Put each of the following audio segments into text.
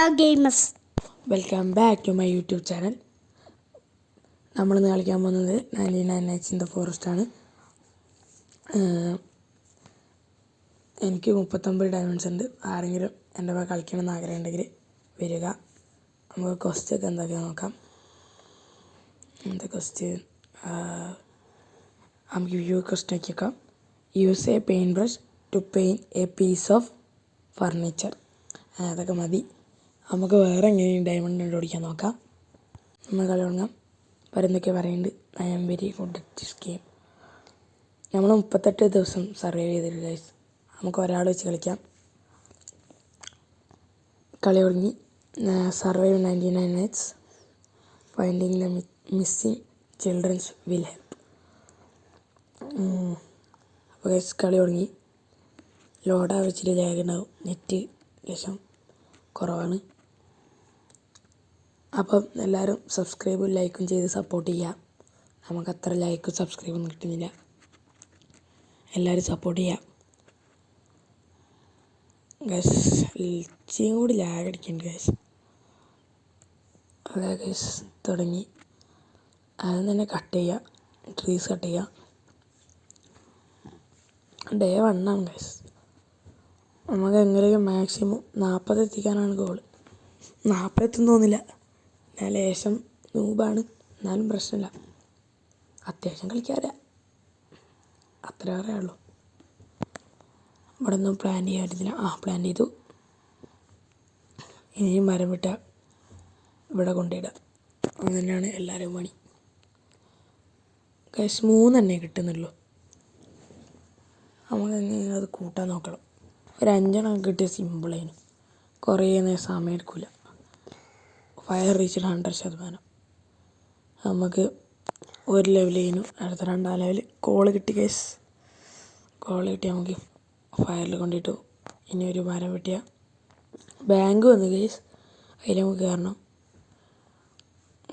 Hello gamers, welcome back to my YouTube channel. നമ്മളിന്ന് കളിക്കാൻ പോകുന്നത് 99 Nights in the Forest ആണ്. എനിക്ക് 39 ഡയമണ്ട്സ് ഉണ്ട്. ആരെങ്കിലും എൻ്റെ കൂടെ കളിക്കണമെന്ന് ആഗ്രഹമുണ്ടെങ്കിൽ വരിക. നമുക്ക് ക്വസ്റ്റ്യൻ ഒക്കെ എന്തൊക്കെയാണെന്ന് നോക്കാം. എന്താ ക്വസ്റ്റ്യൻ? നമുക്ക് ക്വസ്റ്റ്യൻ നോക്കിയേക്കാം. Use a paint brush to paint a piece of furniture. അതൊക്കെ മതി. നമുക്ക് വേറെ എങ്ങനെയും ഡയമണ്ട് കണ്ടുപിടിക്കാൻ നോക്കാം. നമ്മൾ കളി തുടങ്ങാം. പരന്തൊക്കെ പറയുന്നുണ്ട്. I am very good at this game. നമ്മൾ 38 ദിവസം സർവൈവ് ചെയ്തിട്ട് ഗൈസ്. നമുക്ക് ഒരാൾ വെച്ച് കളിക്കാം. കളി തുടങ്ങി. Survive 99 nights. Finding the missing children's will help. അപ്പോൾ ഗൈസ് കളി തുടങ്ങി. ലോഡാ വെച്ചിട്ട് ലാഗ് ഉണ്ടാവും. നെറ്റ് ലേശം കുറവാണ്. അപ്പം എല്ലാവരും സബ്സ്ക്രൈബും ലൈക്കും ചെയ്ത് സപ്പോർട്ട് ചെയ്യുക. നമുക്കത്ര ലൈക്കും സബ്സ്ക്രൈബൊന്നും കിട്ടുന്നില്ല. എല്ലാവരും സപ്പോർട്ട് ചെയ്യുക ഗൈസ്. ഇച്ചിയും കൂടി ലാഗ് അടിക്കുന്നുണ്ട് ഗൈസ്. അതെ ഗൈസ് തുടങ്ങി. അതിൽ തന്നെ കട്ട് ചെയ്യുക. ട്രീസ് കട്ട് ചെയ്യുക. ഡേ 1 ആണ് ഗൈസ്. നമുക്ക് എങ്ങനെയും മാക്സിമം 40 എത്തിക്കാനാണ് ഗോൾ. 40 എത്തും തോന്നില്ല. ഞാൻ ലേശം നൂബാണ്, എന്നാലും പ്രശ്നമില്ല. അത്യാവശ്യം കളിക്കാറില്ല, അത്ര അറിയാമല്ലോ. ഇവിടെ ഒന്നും പ്ലാൻ ചെയ്യാൻ പറ്റുന്നില്ല. പ്ലാൻ ചെയ്തു. ഇനിയും മരം വിട്ട ഇവിടെ കൊണ്ടിടുക. അങ്ങനെയാണ് എല്ലാവരും പണി. ഗൈസ് 3 എണ്ണേ കിട്ടുന്നുള്ളൂ. നമുക്ക് എങ്ങനെ അത് കൂട്ടാൻ നോക്കണം. ഒരു 5 എണ്ണം കിട്ടിയ സിമ്പിളായിരുന്നു. കുറേ നേരം സമയം എടുക്കില്ല. ഫയർ റീച്ചിൽ 100%. നമുക്ക് ഒരു ലെവൽ കഴിഞ്ഞു. അടുത്ത 2ാം ലെവൽ കോള് കിട്ടി ഗൈസ്. കോള് കിട്ടി നമുക്ക് ഫയറിൽ കൊണ്ടിട്ടു. ഇനി ഒരു മരം വെട്ടിയ ബാങ്ക് വന്നു ഗൈസ്. അതിൽ നമുക്ക് കയറണം.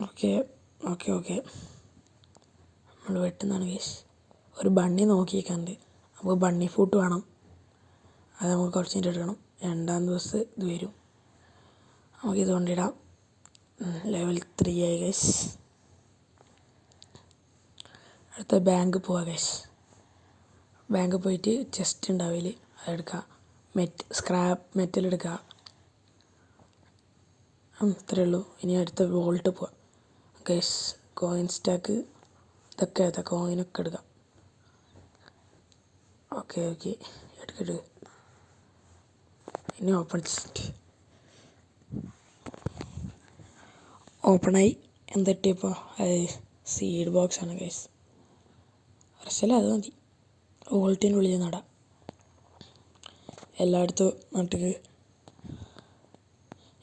ഓക്കെ ഓക്കെ ഓക്കെ നമ്മൾ വെട്ടുന്നതാണ് ഗൈസ്. ഒരു ബണ്ണി നോക്കിയിരിക്കാനുണ്ട്. നമുക്ക് ബണ്ണി ഫൂട്ട് വേണം. അത് നമുക്ക് കുറച്ച് കഴിഞ്ഞിട്ട് എടുക്കണം. 2ാം ദിവസം ഇത് വരും. നമുക്കിത് കൊണ്ടിടാം. ലെവൽ 3 ആയി ഗൈസ്. അടുത്ത ബാങ്ക് പോവാം ഗൈസ്. ബാങ്ക് പോയിട്ട് ചെസ്റ്റ് ഉണ്ടാവില്ല, അതെടുക്കുക. സ്ക്രാപ്പ് മെറ്റൽ എടുക്കുക. ഇത്രയേ ഉള്ളൂ. ഇനി അടുത്ത വോൾട്ട് പോവാം ഗൈസ്. കോയിൻ സ്റ്റാക്ക് ഇതൊക്കെ കോയിനൊക്കെ എടുക്കാം. ഓക്കെ ഓക്കെ എടുക്കട്ടെ. ഇനി ഓപ്പൺ ചെസ്റ്റ്. ഓപ്പണായി. എന്തിട്ടിപ്പോൾ അത് സീഡ് ബോക്സാണ് ഗൈസ്. പ്രശ്നമില്ല, അത് മതി. വോൾട്ടിൻ്റെ ഉള്ളിൽ നടാം. എല്ലായിടത്തും നട്ടിട്ട്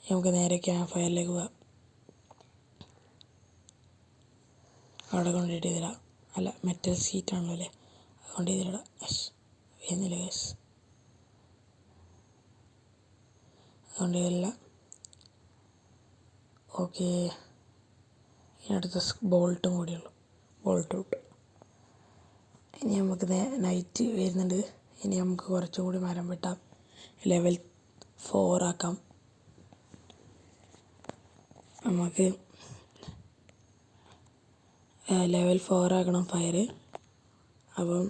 നമുക്ക് നേരെ ക്യാമ്പ് ഫയറിലേക്ക് പോകാം. അവിടെ കൊണ്ടിട്ട് ഇതിടാം. അല്ല, മെറ്റൽ സീറ്റാണല്ലോ അല്ലേ, അതുകൊണ്ട് ഇതിലിടാം. വരുന്നില്ല ഗൈസ്. അതുകൊണ്ട് ഇതില്ല. ഓക്കെ, ഇനി അടുത്ത ബോൾട്ടും കൂടിയുള്ളൂ. Bolt out. ഇനി നമുക്ക് നൈറ്റ് വരുന്നുണ്ട്. ഇനി നമുക്ക് കുറച്ചും കൂടി മരം വെട്ടാം. ലെവൽ 4 ആക്കാം. നമുക്ക് ലെവൽ 4 ആക്കണം ഫയർ. അപ്പം